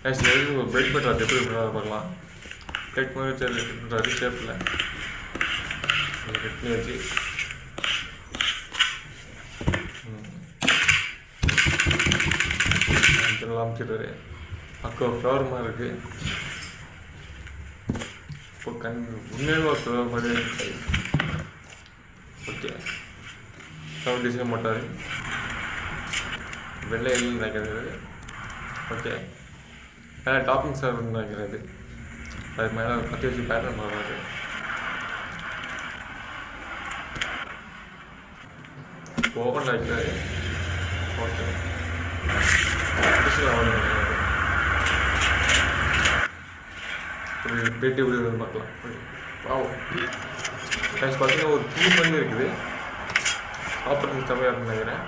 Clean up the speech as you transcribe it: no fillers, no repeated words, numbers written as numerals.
Actually ஒரு bread butter அது எப்படி பண்ணுறது பார்க்கலாம். பிரெட் மாதிரி பண்ணுறது ஷேப்பில் கட்னி வச்சு அமைச்சிடுவாரு. அக்கோ ஃப்ளவர் மாதிரி இருக்குது. இப்போ உண்மையாக ஒரு ஃப்ளவர் மாதிரி இருக்கு. ஓகே ஃப்ளவர் டிசைன் போட்டார். வெள்ளை எல்லாம் நினைக்கிறது. ஓகே மேலே டாப்பிங்ஸ் நினைக்கிறது. அது மேலே கத்தி வச்சு பேட்டர்ன் பண்ணுறாரு. ஓவன் வைக்கிறாரு. ஓகே ஒரு பேட்டி எப்படி பார்க்கலாம். வாவ் பார்த்தீங்கன்னா ஒரு புது பண்ணி இருக்குது. சாப்பிட்றதுக்கு செம்மையாக இருக்குன்னு நினைக்கிறேன்.